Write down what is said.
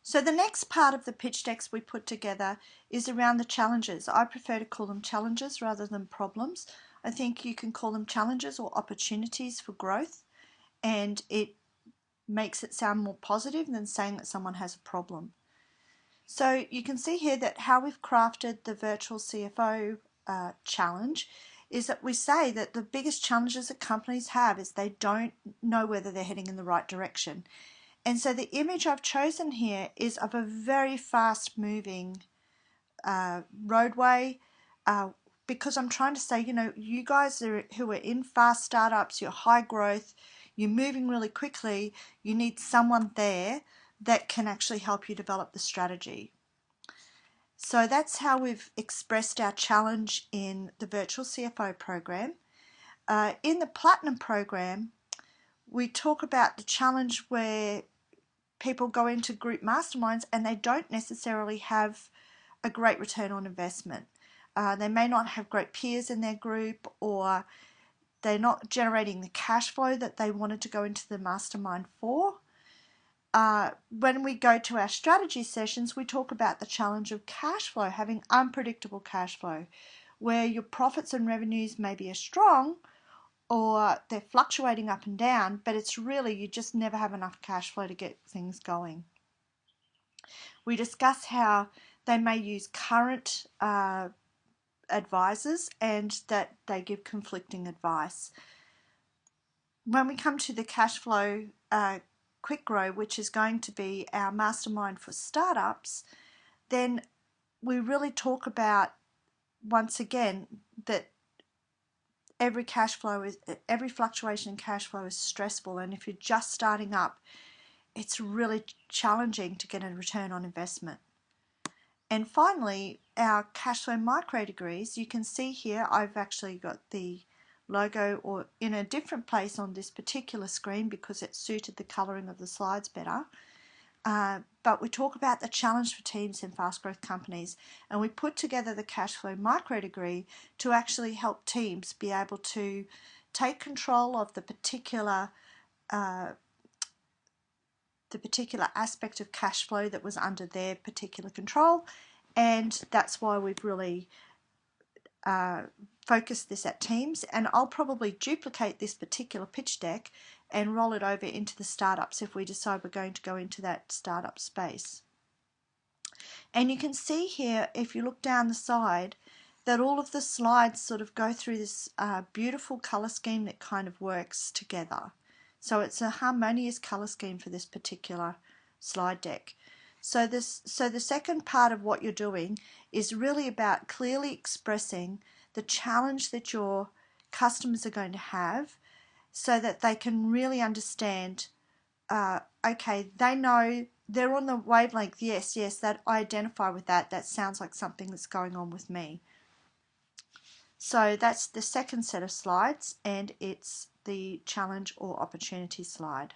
So the next part of the pitch decks we put together is around the challenges. I prefer to call them challenges rather than problems. I think you can call them challenges or opportunities for growth, and it makes it sound more positive than saying that someone has a problem. So you can see here that how we've crafted the virtual CFO challenge is that we say that the biggest challenges that companies have is they don't know whether they're heading in the right direction. And so the image I've chosen here is of a very fast moving roadway because I'm trying to say, you guys who are in fast startups, you're high growth, you're moving really quickly, you need someone there that can actually help you develop the strategy. So that's how we've expressed our challenge in the virtual CFO program. In the Platinum program, we talk about the challenge where people go into group masterminds and they don't necessarily have a great return on investment. They may not have great peers in their group, or they're not generating the cash flow that they wanted to go into the mastermind for. When we go to our strategy sessions, we talk about the challenge of cash flow, having unpredictable cash flow, where your profits and revenues maybe are strong or they're fluctuating up and down, but it's really you just never have enough cash flow to get things going. We discuss how they may use current advisors and that they give conflicting advice. When we come to the cash flow quick grow, which is going to be our mastermind for startups, then we really talk about, once again, that every fluctuation in cash flow is stressful, and if you're just starting up, it's really challenging to get a return on investment. And finally, our cash flow micro degrees, you can see here I've actually got the logo or in a different place on this particular screen because it suited the colouring of the slides better. But we talk about the challenge for teams in fast growth companies, and we put together the cash flow micro degree to actually help teams be able to take control of the particular aspect of cash flow that was under their particular control, and that's why we've really focused this at teams. And I'll probably duplicate this particular pitch deck and roll it over into the startups if we decide we're going to go into that startup space. And you can see here, if you look down the side, that all of the slides sort of go through this beautiful color scheme that kind of works together. So it's a harmonious color scheme for this particular slide deck. So the second part of what you're doing is really about clearly expressing the challenge that your customers are going to have so that they can really understand, okay, they know they're on the wavelength, yes, that I identify with that, that sounds like something that's going on with me. So that's the second set of slides, and it's the challenge or opportunity slide.